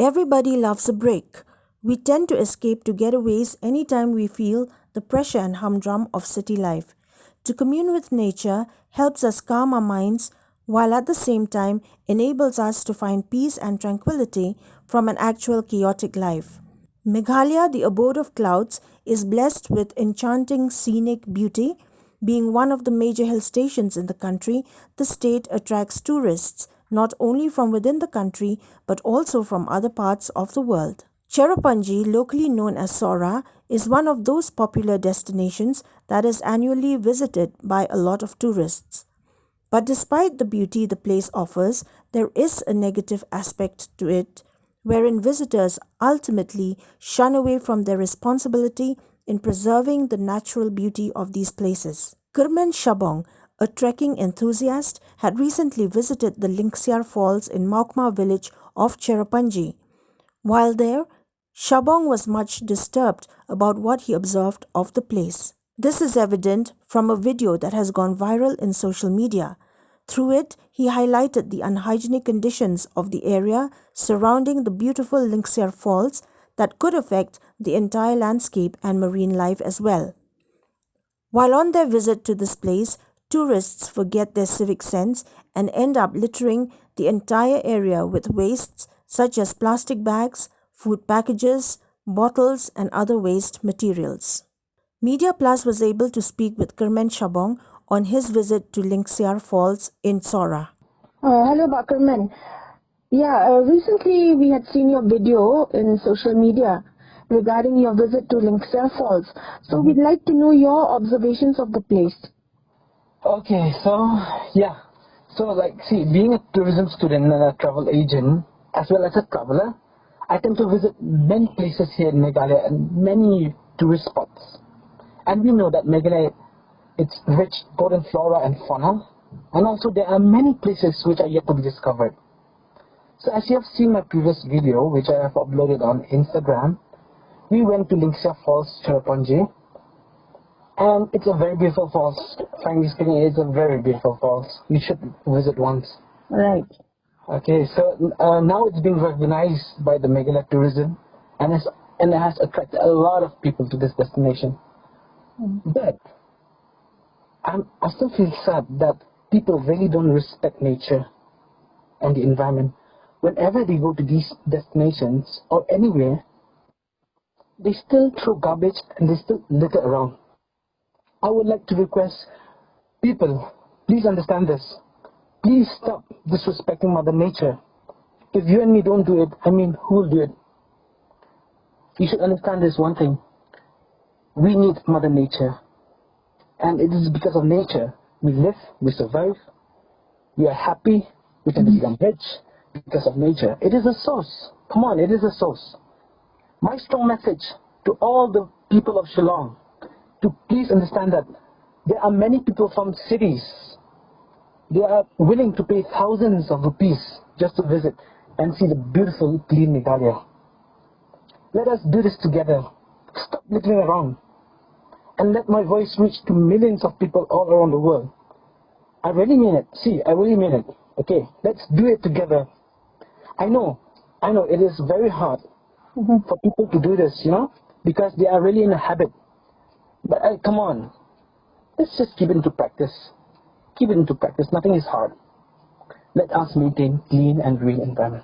Everybody loves a break. We tend to escape to getaways anytime we feel the pressure and humdrum of city life. To commune with nature helps us calm our minds while at the same time enables us to find peace and tranquility from an actual chaotic life. Meghalaya, the abode of clouds, is blessed with enchanting scenic beauty. Being one of the major hill stations in the country, the state attracts tourists not only from within the country but also from other parts of the world. Cherrapunji, locally known as Sora, is one of those popular destinations that is annually visited by a lot of tourists. But despite the beauty the place offers, there is a negative aspect to it, wherein visitors ultimately shun away from their responsibility in preserving the natural beauty of these places. Kerman Shabong, a trekking enthusiast, had recently visited the Linksiar Falls in Maukma village of Cherrapunji. While there, Shabong was much disturbed about what he observed of the place. This is evident from a video that has gone viral in social media. Through it, he highlighted the unhygienic conditions of the area surrounding the beautiful Linksiar Falls that could affect the entire landscape and marine life as well. While on their visit to this place, tourists forget their civic sense and end up littering the entire area with wastes such as plastic bags, food packages, bottles, and other waste materials. Media Plus was able to speak with Kerman Shabong on his visit to Linksiar Falls in Sora. Hello, Bakerman. Recently we had seen your video in social media regarding your visit to Linksiar Falls. So we'd like to know your observations of the place. Okay, being a tourism student and a travel agent, as well as a traveler, I tend to visit many places here in Meghalaya and many tourist spots. And we know that Meghalaya, it's rich both in flora and fauna, and also there are many places which are yet to be discovered. So as you have seen my previous video, which I have uploaded on Instagram, we went to Linksiar Falls, Cherrapunji, and it's a very beautiful falls. Frankly speaking, it's a very beautiful falls. You should visit once. Right. Okay, so now it's being recognized by the Meghalaya tourism, and it has attracted a lot of people to this destination. But I still feel sad that people really don't respect nature and the environment. Whenever they go to these destinations or anywhere, they still throw garbage and they still litter around. I would like to request people, please understand this. Please stop disrespecting Mother Nature. If you and me don't do it, who will do it? You should understand this one thing. We need Mother Nature. And it is because of nature we live, we survive, we are happy, we can become rich because of nature. It is a source. Come on, it is a source. My strong message to all the people of Shillong, to please understand that there are many people from cities. They are willing to pay thousands of rupees just to visit and see the beautiful, clean Meghalaya. Let us do this together. Stop littering around. And let my voice reach to millions of people all around the world. I really mean it. See, I really mean it. Okay, let's do it together. I know it is very hard for people to do this, because they are really in a habit. But come on, let's just keep it into practice. Keep it into practice. Nothing is hard. Let us maintain clean and green environment.